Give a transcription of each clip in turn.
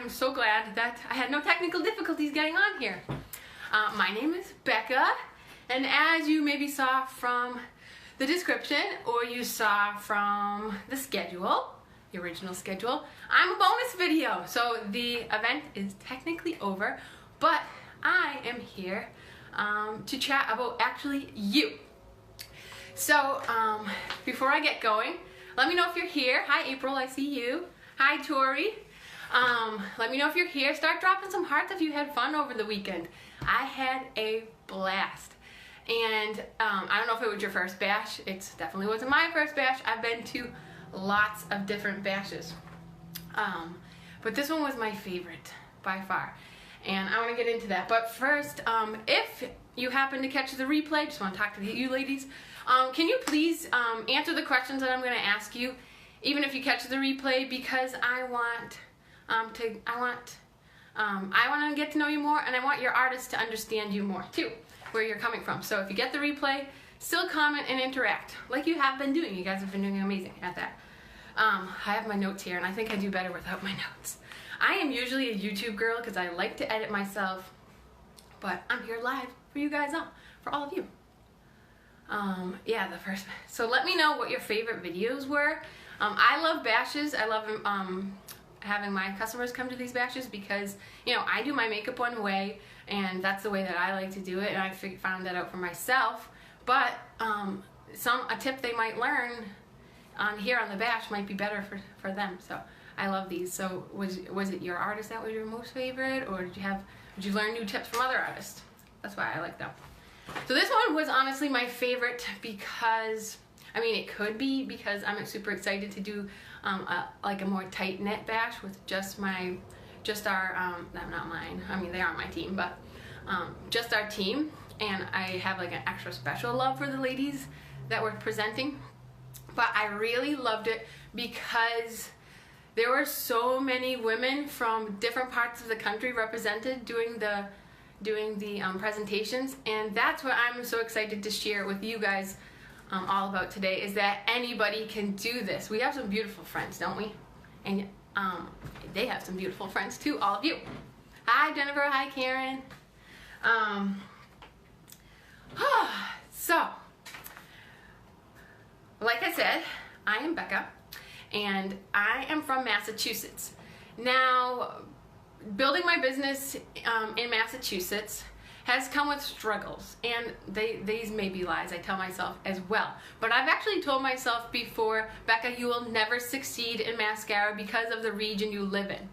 am so glad that I had no technical difficulties getting on here. My name is Becca, and as you maybe saw from the description or you saw from the schedule, the original schedule, I'm a bonus video. So the event is technically over, but I am here to chat about actually you. So before I get going, let me know if you're here. Hi April, I see you. Hi Tori. Let me know if you're here. Start dropping some hearts if you had fun over the weekend. I had a blast. And I don't know if it was your first bash. It definitely wasn't my first bash. I've been to lots of different bashes. But this one was my favorite by far. And I want to get into that. But first, if you happen to catch the replay, just want to talk to you ladies, can you please answer the questions that I'm going to ask you, even if you catch the replay, because I want to get to know you more, and I want your artist to understand you more too, where you're coming from. So if you get the replay, still comment and interact like you have been doing. You guys have been doing amazing at that. I have my notes here, and I think I do better without my notes. I am usually a YouTube girl because I like to edit myself, but I'm here live for you guys all, for all of you. Yeah, the first. So let me know what your favorite videos were. I love bashes. I love having my customers come to these bashes because, you know, I do my makeup one way, and that's the way that I like to do it, and I found that out for myself. But a tip they might learn here on the bash might be better for them. So I love these. So was it your artist that was your most favorite, or did you learn new tips from other artists? That's why I like them. So this one was honestly my favorite because, I mean, it could be because I'm super excited to do like a more tight-knit bash with just our, not mine, I mean they are my team, but just our team, and I have like an extra special love for the ladies that were presenting. But I really loved it because there were so many women from different parts of the country represented doing the presentations, and that's what I'm so excited to share with you guys all about today, is that anybody can do this. We have some beautiful friends, don't we? And they have some beautiful friends too, all of you. Hi Jennifer, hi Karen. So, like I said, I am Becca, and I am from Massachusetts. Now, building my business in Massachusetts has come with struggles, and these may be lies I tell myself as well. But I've actually told myself before, Becca, you will never succeed in Maskcara because of the region you live in.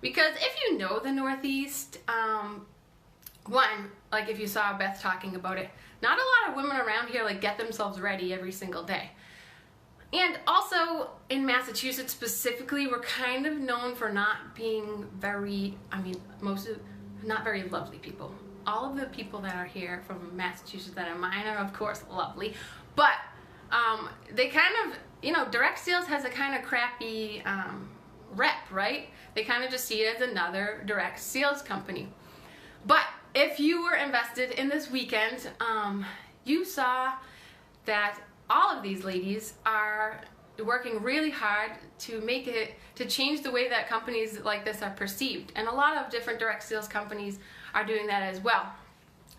Because if you know the Northeast, one, like if you saw Beth talking about it, not a lot of women around here like get themselves ready every single day. And also in Massachusetts specifically, we're kind of known for not being very, not very lovely people. All of the people that are here from Massachusetts that are mine are of course lovely, but they kind of, you know, direct sales has a kind of crappy rep, right? They kind of just see it as another direct sales company. But if you were invested in this weekend, you saw that all of these ladies are working really hard to change the way that companies like this are perceived. And a lot of different direct sales companies are doing that as well.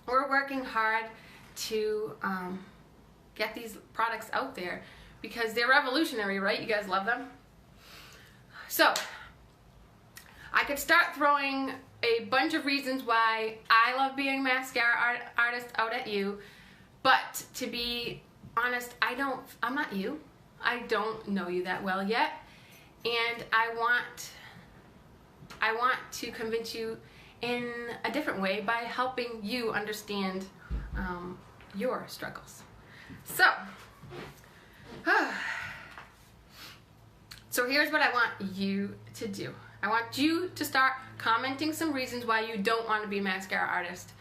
We're working hard to get these products out there because they're revolutionary, right? You guys love them? So, I could start throwing a bunch of reasons why I love being a Maskcara artist out at you, but to be honest, I'm not you. I don't know you that well yet, and I want to convince you in a different way by helping you understand your struggles. So here's what I want you to do. I want you to start commenting some reasons why you don't want to be a Maskcara artist,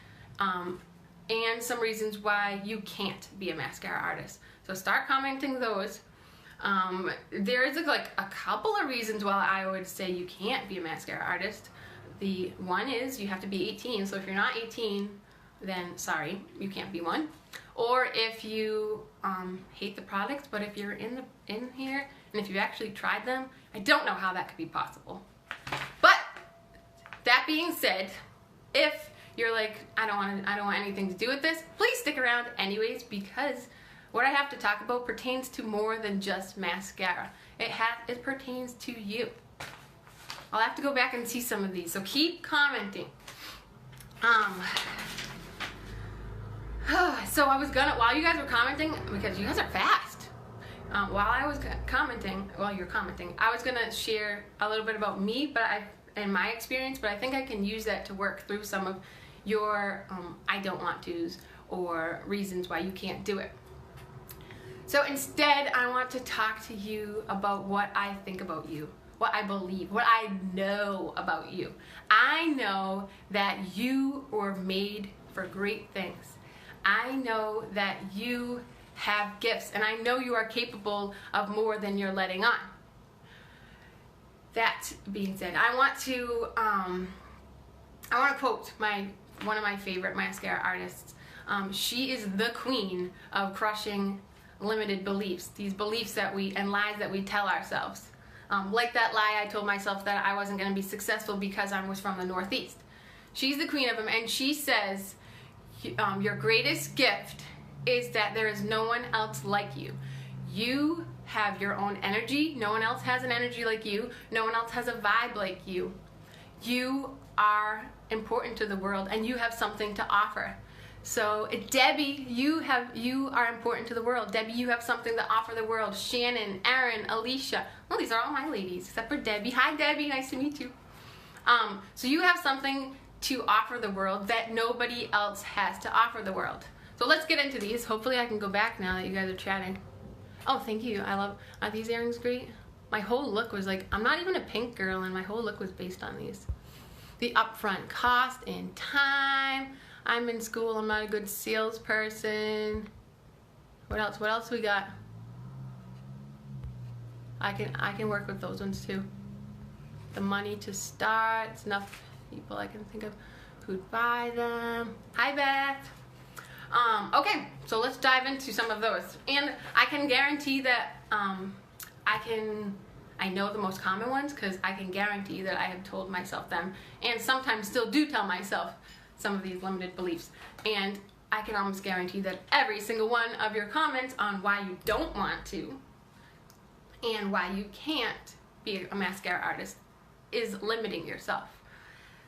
and some reasons why you can't be a Maskcara artist. So start commenting those. There is like a couple of reasons why I would say you can't be a Maskcara artist. The one is you have to be 18, so if you're not 18, then sorry, you can't be one. Or if you hate the products, but if you're in here and if you actually tried them, I don't know how that could be possible. But that being said, if you're like, I don't want anything to do with this, please stick around anyways, because what I have to talk about pertains to more than just mascara. It pertains to you. I'll have to go back and see some of these, so keep commenting. So I was gonna, while you guys were commenting, because you guys are fast, while I was commenting, while you're commenting, I was gonna share a little bit about me, and my experience, but I think I can use that to work through some of your I don't want to's or reasons why you can't do it. So instead, I want to talk to you about what I think about you, what I believe, what I know about you. I know that you were made for great things. I know that you have gifts, and I know you are capable of more than you're letting on. That being said, I want to quote one of my favorite mascara artists. She is the queen of crushing limited beliefs, these beliefs and lies that we tell ourselves. Like that lie I told myself that I wasn't going to be successful because I was from the Northeast. She's the queen of them, and she says, your greatest gift is that there is no one else like you. You have your own energy. No one else has an energy like you. No one else has a vibe like you. You are important to the world, and you have something to offer. So Debbie, you are important to the world. Debbie, you have something to offer the world. Shannon, Erin, Alicia. Well, these are all my ladies, except for Debbie. Hi, Debbie. Nice to meet you. So you have something to offer the world that nobody else has to offer the world. So let's get into these. Hopefully I can go back now that you guys are chatting. Oh, thank you. Are these earrings great? My whole look was like, I'm not even a pink girl, and my whole look was based on these. The upfront cost and time. I'm in school, I'm not a good salesperson. What else we got? I can work with those ones too. The money to start, it's enough people I can think of who'd buy them. Hi, Beth. Okay, so let's dive into some of those. And I can guarantee that I know the most common ones, because I can guarantee that I have told myself them, and sometimes still do tell myself some of these limited beliefs. And I can almost guarantee that every single one of your comments on why you don't want to and why you can't be a mascara artist is limiting yourself.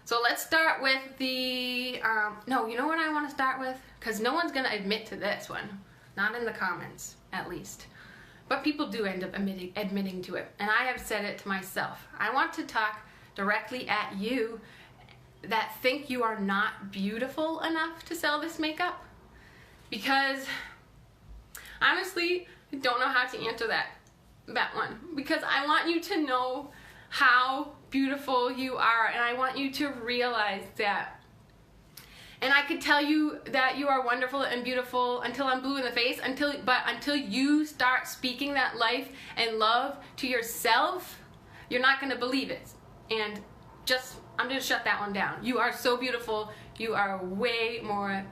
So let's start with the, no, you know what I want to start with? Because no one's going to admit to this one. Not in the comments, at least. But people do end up admitting to it. And I have said it to myself. I want to talk directly at you that think you are not beautiful enough to sell this makeup. Because, honestly, I don't know how to answer that one. Because I want you to know how beautiful you are, and I want you to realize that. And I could tell you that you are wonderful and beautiful until I'm blue in the face, but until you start speaking that life and love to yourself, you're not going to believe it. And I'm going to shut that one down. You are so beautiful. You are way more,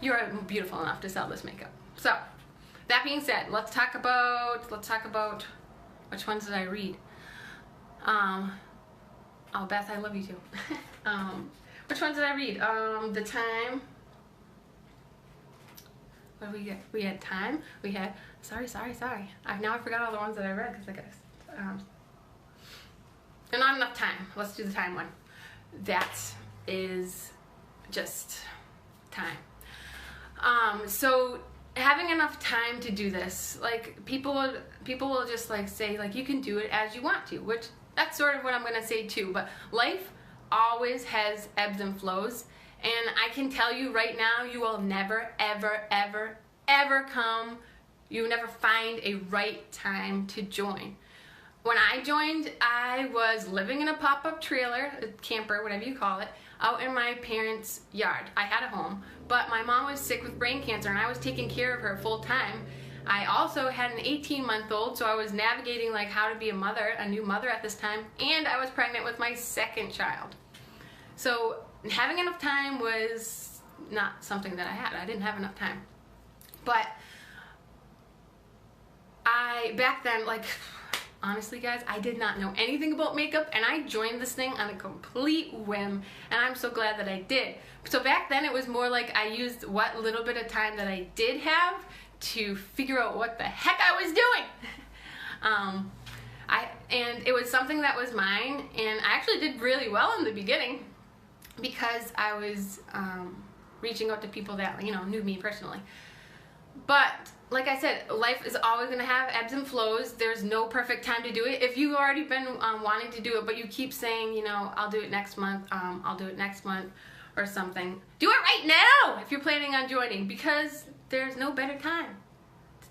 you are beautiful enough to sell this makeup. So, that being said, let's talk about, which ones did I read? Oh, Beth, I love you too. Which ones did I read? The time. What did we get? We had time. We had, sorry. Now I forgot all the ones that I read, because I guess, and not enough time. Let's do the time one. That is just time. So having enough time to do this, like people will just like say like you can do it as you want to, which that's sort of what I'm gonna say too. But life always has ebbs and flows, and I can tell you right now, you will never, ever you never find a right time to join. When I joined, I was living in a pop-up trailer, a camper, whatever you call it, out in my parents' yard. I had a home, but my mom was sick with brain cancer, and I was taking care of her full time. I also had an 18-month-old, so I was navigating like how to be a new mother at this time, and I was pregnant with my second child. So having enough time was not something that I had. I didn't have enough time. But back then, like, honestly guys, I did not know anything about makeup, and I joined this thing on a complete whim, and I'm so glad that I did. So back then it was more like I used what little bit of time that I did have to figure out what the heck I was doing. And it was something that was mine, and I actually did really well in the beginning because I was reaching out to people that, you know, knew me personally. But like I said, life is always going to have ebbs and flows. There's no perfect time to do it. If you've already been wanting to do it, but you keep saying, you know, I'll do it next month, I'll do it next month or something, do it right now if you're planning on joining, because there's no better time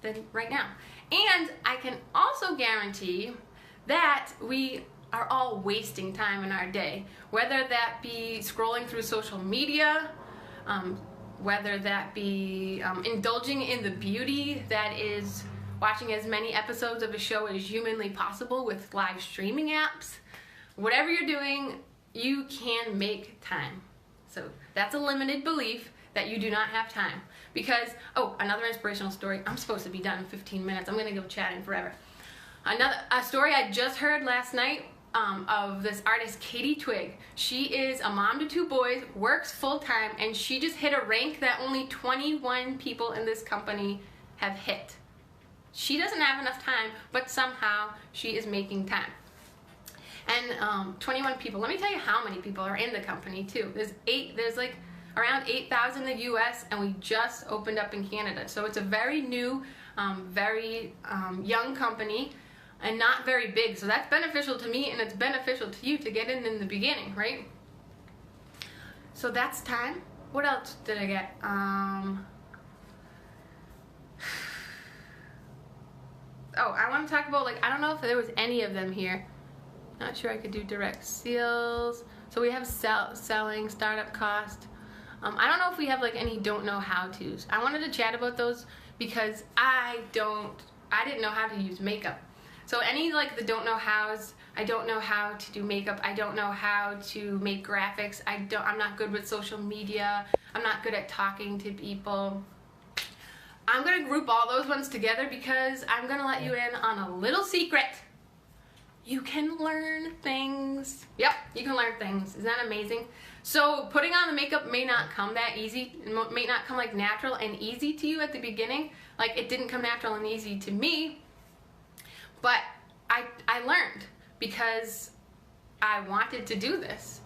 than right now. And I can also guarantee that we are all wasting time in our day, whether that be scrolling through social media, whether that be indulging in the beauty that is watching as many episodes of a show as humanly possible with live streaming apps. Whatever you're doing, you can make time. So that's a limited belief that you do not have time. Because, oh, another inspirational story. I'm supposed to be done in 15 minutes. I'm gonna go chatting forever. A story I just heard last night of this artist, Katie Twig. She is a mom to 2 boys, works full-time, and she just hit a rank that only 21 people in this company have hit. She doesn't have enough time, but somehow she is making time. And 21 people. Let me tell you how many people are in the company too. There's like around 8,000 in the US, and we just opened up in Canada. So it's a very new, very young company, and not very big. So that's beneficial to me, and it's beneficial to you to get in the beginning, right? So that's time. What else did I get? Oh, I want to talk about, like, I don't know if there was any of them here. Not sure I could do direct sales. So we have selling, startup cost. I don't know if we have like any don't know how to's. I wanted to chat about those because I didn't know how to use makeup. So any like the don't know hows, I don't know how to do makeup, I don't know how to make graphics, I'm not good with social media, I'm not good at talking to people. I'm gonna group all those ones together because I'm gonna let you in on a little secret. You can learn things. Yep, you can learn things. Isn't that amazing? So putting on the makeup may not come that easy. It may not come like natural and easy to you at the beginning. Like it didn't come natural and easy to me. But I learned because I wanted to do this.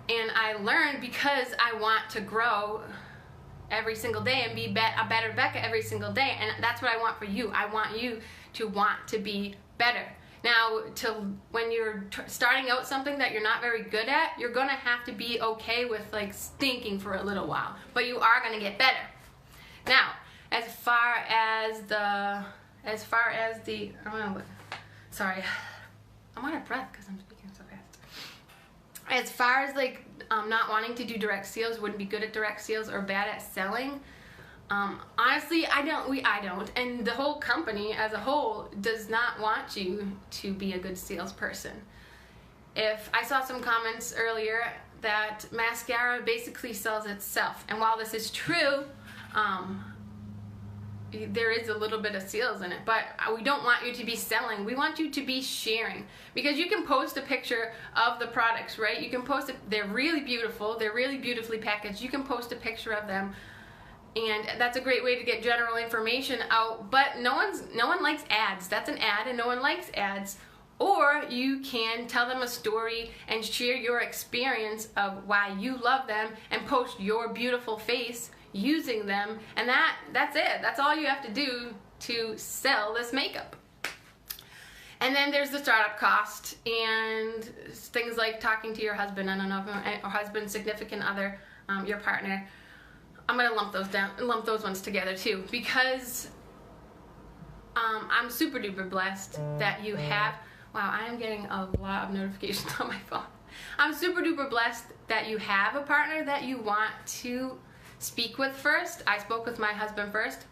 And I learned because I want to grow every single day and be a better Becca every single day. And that's what I want for you. I want you to want to be better. Now, when you're starting out something that you're not very good at, you're going to have to be okay with like stinking for a little while, but you are going to get better. Now, as far as the, sorry, I'm out of breath because I'm speaking so fast. As far as like not wanting to do direct sales, wouldn't be good at direct sales or bad at selling. Honestly, I don't, and the whole company as a whole does not want you to be a good salesperson. If I saw some comments earlier that mascara basically sells itself, and while this is true, there is a little bit of sales in it, but we don't want you to be selling. We want you to be sharing, because you can post a picture of the products, right? You can post it, they're really beautiful, they're really beautifully packaged. You can post a picture of them. And that's a great way to get general information out, but no one likes ads. That's an ad, and no one likes ads. Or you can tell them a story and share your experience of why you love them and post your beautiful face using them, and that's it. That's all you have to do to sell this makeup. And then there's the startup cost and things like talking to your husband, I don't know, or husband, significant other, your partner. I'm gonna lump those ones together too, because I'm super duper blessed that you have. Wow, I am getting a lot of notifications on my phone. I'm super duper blessed that you have a partner that you want to speak with first. I spoke with my husband first.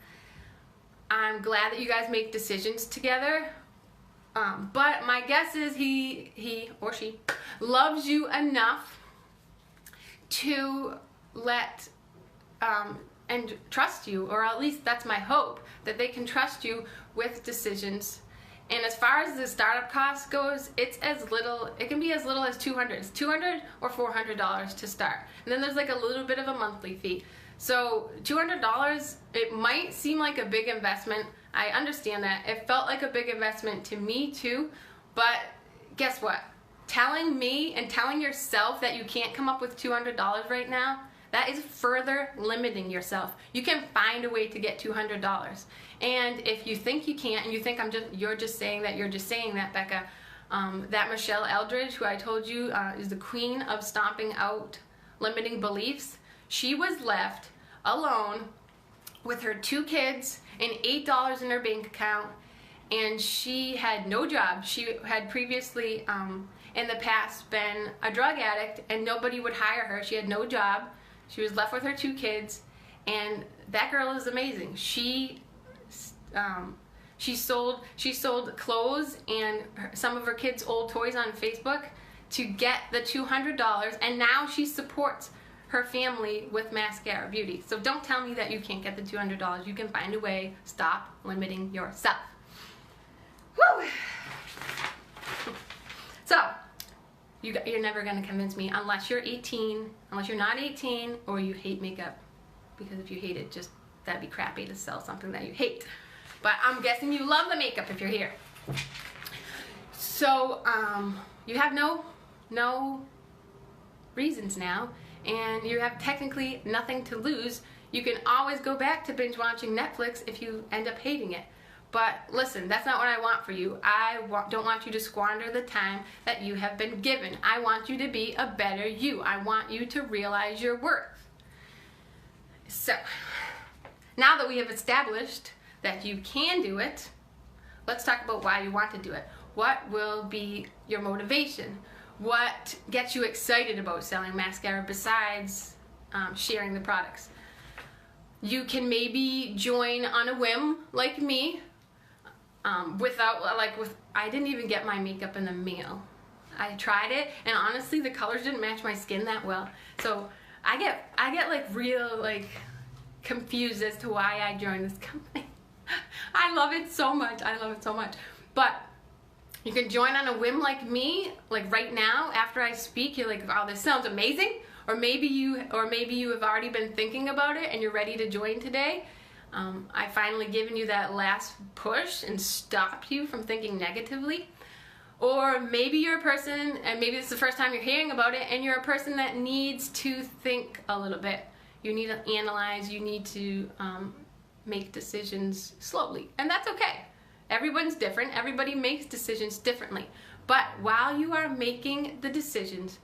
I'm glad that you guys make decisions together. But my guess is he or she loves you enough to let and trust you, or at least that's my hope, that they can trust you with decisions And as far as the startup cost goes, it can be as little as $200. It's $200 or $400 to start. And then there's like a little bit of a monthly fee. So $200, it might seem like a big investment. I understand that. It felt like a big investment to me too, but guess what? Telling me and telling yourself that you can't come up with $200 right now, that is further limiting yourself. You can find a way to get $200. And if you think you can't, and you think you're just saying that, Becca, that Michelle Eldridge, who I told you is the queen of stomping out limiting beliefs, she was left alone with her 2 kids and $8 in her bank account, and she had no job. She had previously in the past been a drug addict, and nobody would hire her. She had no job. She was left with her 2 kids, and that girl is amazing. She sold clothes and some of her kids' old toys on Facebook to get the $200, and now she supports her family with Maskcara Beauty. So don't tell me that you can't get the $200. You can find a way. Stop limiting yourself. Woo! So, you're never going to convince me unless you're 18, unless you're not 18, or you hate makeup. Because if you hate it, that'd be crappy to sell something that you hate. But I'm guessing you love the makeup if you're here. So, you have no reasons now, and you have technically nothing to lose. You can always go back to binge watching Netflix if you end up hating it. But listen, that's not what I want for you. I don't want you to squander the time that you have been given. I want you to be a better you. I want you to realize your worth. So, now that we have established that you can do it, let's talk about why you want to do it. What will be your motivation? What gets you excited about selling mascara besides sharing the products? You can maybe join on a whim like me. I didn't even get my makeup in the mail. I tried it, and honestly, the colors didn't match my skin that well. So I get like real like confused as to why I joined this company. I love it so much. I love it so much. But you can join on a whim like me, like right now after I speak. You're like, "Oh, this sounds amazing," or maybe you have already been thinking about it and you're ready to join today. I finally given you that last push and stopped you from thinking negatively. Or maybe you're a person, and maybe this is the first time you're hearing about it, and you're a person that needs to think a little bit. You need to analyze, you need to make decisions slowly, and that's okay. Everyone's different, everybody makes decisions differently. But while you are making the decisions,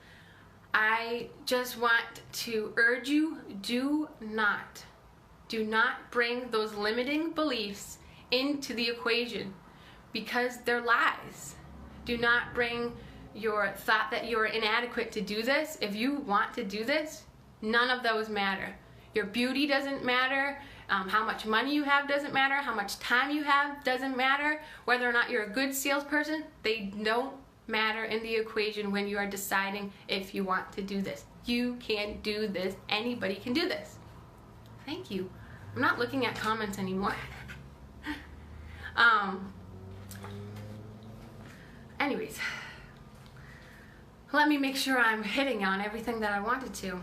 I just want to urge you, do not bring those limiting beliefs into the equation, because they're lies. Do not bring your thought that you're inadequate to do this. If you want to do this, none of those matter. Your beauty doesn't matter. How much money you have doesn't matter. How much time you have doesn't matter. Whether or not you're a good salesperson, they don't matter in the equation when you are deciding if you want to do this. You can do this. Anybody can do this. Thank you. I'm not looking at comments anymore. Anyways, let me make sure I'm hitting on everything that I wanted to.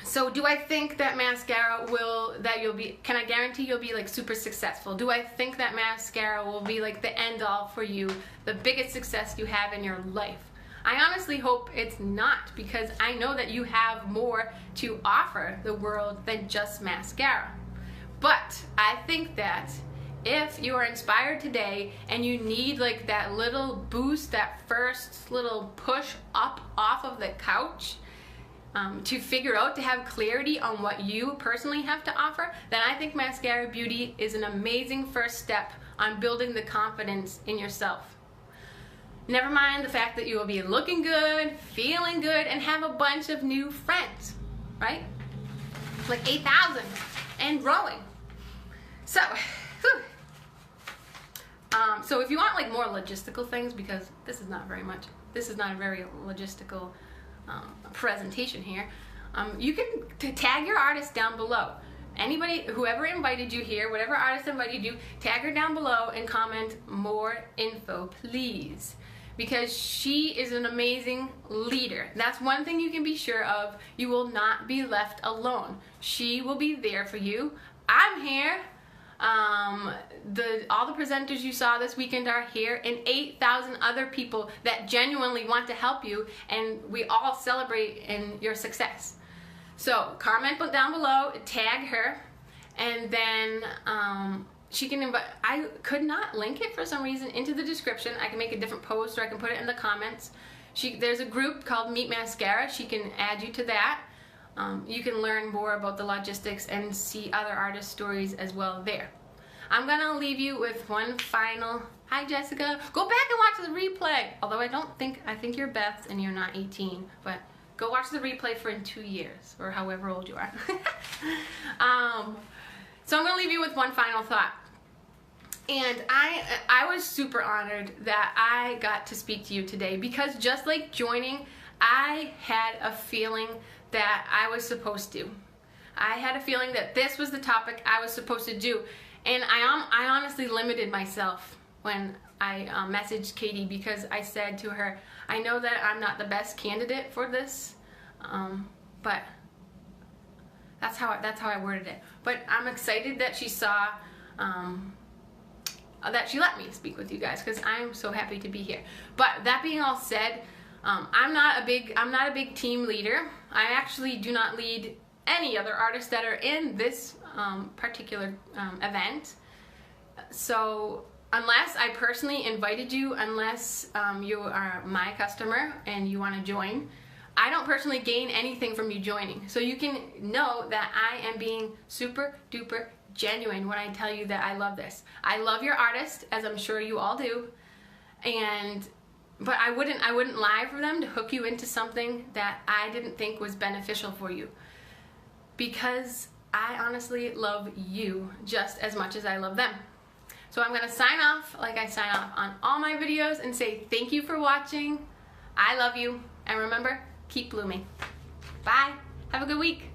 So do I think that mascara can I guarantee you'll be like super successful? Do I think that mascara will be like the end all for you, the biggest success you have in your life? I honestly hope it's not, because I know that you have more to offer the world than just mascara. But I think that if you are inspired today and you need like that little boost, that first little push up off of the couch to figure out, to have clarity on what you personally have to offer, then I think Maskcara Beauty is an amazing first step on building the confidence in yourself. Never mind the fact that you will be looking good, feeling good, and have a bunch of new friends, right? Like 8,000 and growing. So, so if you want like more logistical things, because this is not a very logistical presentation here, you can tag your artist down below. Anybody, whoever invited you here, whatever artist invited you, tag her down below and comment more info, please. Because she is an amazing leader. That's one thing you can be sure of. You will not be left alone. She will be there for you. I'm here. All the presenters you saw this weekend are here, and 8,000 other people that genuinely want to help you, and we all celebrate in your success. So comment down below, tag her, and then she can invite. I could not link it for some reason into the description. I can make a different post, or I can put it in the comments. There's a group called Meet Maskcara. She can add you to that. You can learn more about the logistics and see other artist stories as well there. I'm gonna leave you with one final, hi Jessica, go back and watch the replay. Although I think you're Beth and you're not 18, but go watch the replay for in 2 years, or however old you are. So I'm gonna leave you with one final thought. And I was super honored that I got to speak to you today, because just like joining, I had a feeling that I was supposed to. I had a feeling that this was the topic I was supposed to do. And I honestly limited myself when I messaged Katie, because I said to her, I know that I'm not the best candidate for this, but that's how I worded it. But I'm excited that she saw, that she let me speak with you guys, because I'm so happy to be here. But that being all said, I'm not a big team leader. I actually do not lead any other artists that are in this particular event. So unless I personally invited you, unless you are my customer and you want to join, I don't personally gain anything from you joining. So you can know that I am being super duper genuine when I tell you that I love this. I love your artist, as I'm sure you all do, but I wouldn't lie for them to hook you into something that I didn't think was beneficial for you, because I honestly love you just as much as I love them. So I'm gonna sign off like I sign off on all my videos and say thank you for watching. I love you, and remember, keep blooming. Bye. Have a good week.